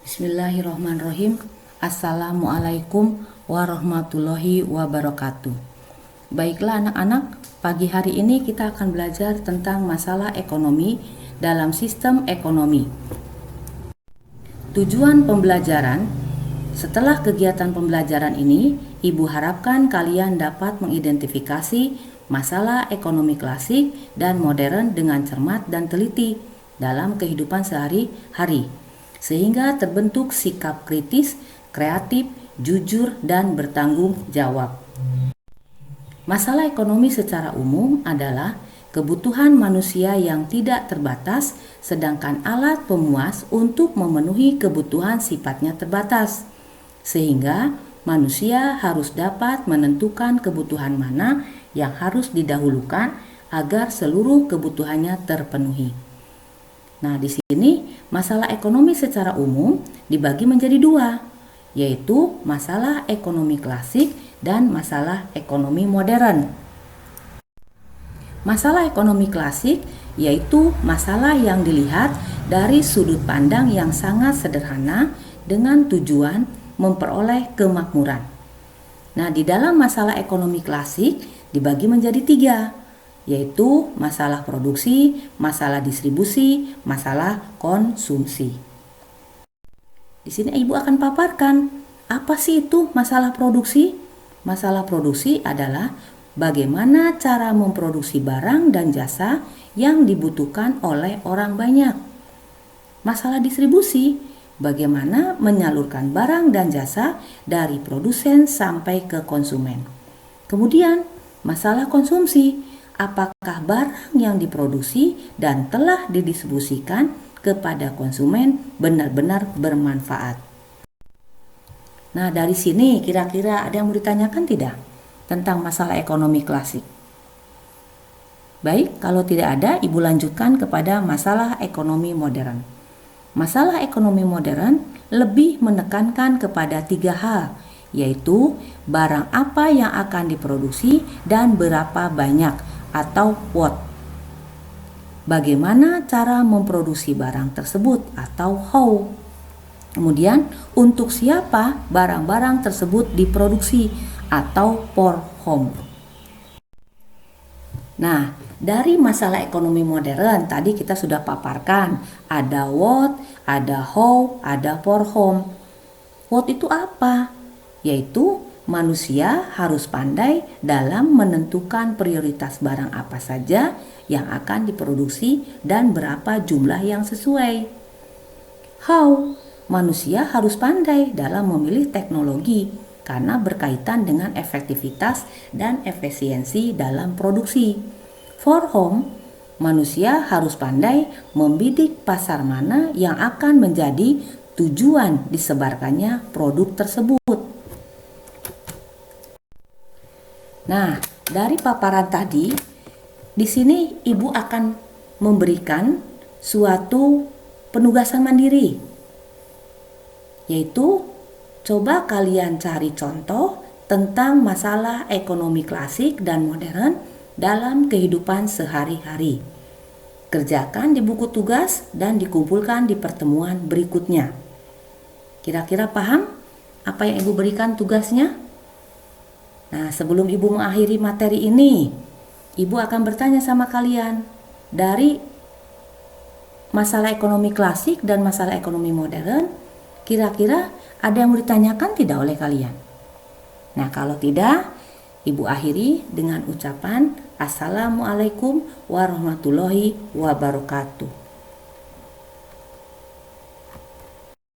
Bismillahirrahmanirrahim. Assalamualaikum warahmatullahi wabarakatuh. Baiklah anak-anak, pagi hari ini kita akan belajar tentang masalah ekonomi dalam sistem ekonomi. Tujuan pembelajaran: setelah kegiatan pembelajaran ini, Ibu harapkan kalian dapat mengidentifikasi masalah ekonomi klasik dan modern dengan cermat dan teliti dalam kehidupan sehari-hari, sehingga terbentuk sikap kritis, kreatif, jujur, dan bertanggung jawab. Masalah ekonomi secara umum adalah kebutuhan manusia yang tidak terbatas, sedangkan alat pemuas untuk memenuhi kebutuhan sifatnya terbatas, sehingga manusia harus dapat menentukan kebutuhan mana yang harus didahulukan agar seluruh kebutuhannya terpenuhi. Nah, di sini masalah ekonomi secara umum dibagi menjadi dua, yaitu masalah ekonomi klasik dan masalah ekonomi modern. Masalah ekonomi klasik yaitu masalah yang dilihat dari sudut pandang yang sangat sederhana dengan tujuan memperoleh kemakmuran. Nah, di dalam masalah ekonomi klasik dibagi menjadi tiga, yaitu masalah produksi, masalah distribusi, masalah konsumsi. Di sini Ibu akan paparkan, apa sih itu masalah produksi? Masalah produksi adalah bagaimana cara memproduksi barang dan jasa yang dibutuhkan oleh orang banyak. Masalah distribusi, bagaimana menyalurkan barang dan jasa dari produsen sampai ke konsumen. Kemudian, masalah konsumsi, apakah barang yang diproduksi dan telah didistribusikan kepada konsumen benar-benar bermanfaat. Nah, dari sini kira-kira ada yang mau ditanyakan tidak tentang masalah ekonomi klasik? Baik, kalau tidak ada, Ibu lanjutkan kepada masalah ekonomi modern. Masalah ekonomi modern lebih menekankan kepada tiga hal, yaitu barang apa yang akan diproduksi dan berapa banyak atau what. Bagaimana cara memproduksi barang tersebut atau how. Kemudian untuk siapa barang-barang tersebut diproduksi atau for whom. Nah, dari masalah ekonomi modern tadi kita sudah paparkan, ada what, ada how, ada for whom. What itu apa? Yaitu manusia harus pandai dalam menentukan prioritas barang apa saja yang akan diproduksi dan berapa jumlah yang sesuai. How? Manusia harus pandai dalam memilih teknologi karena berkaitan dengan efektivitas dan efisiensi dalam produksi. For whom? Manusia harus pandai membidik pasar mana yang akan menjadi tujuan disebarkannya produk tersebut. Nah, dari paparan tadi, di sini Ibu akan memberikan suatu penugasan mandiri, yaitu coba kalian cari contoh tentang masalah ekonomi klasik dan modern dalam kehidupan sehari-hari. Kerjakan di buku tugas dan dikumpulkan di pertemuan berikutnya. Kira-kira paham apa yang Ibu berikan tugasnya? Nah, sebelum Ibu mengakhiri materi ini, Ibu akan bertanya sama kalian, dari masalah ekonomi klasik dan masalah ekonomi modern, kira-kira ada yang mau ditanyakan tidak oleh kalian? Nah, kalau tidak, Ibu akhiri dengan ucapan Assalamualaikum warahmatullahi wabarakatuh.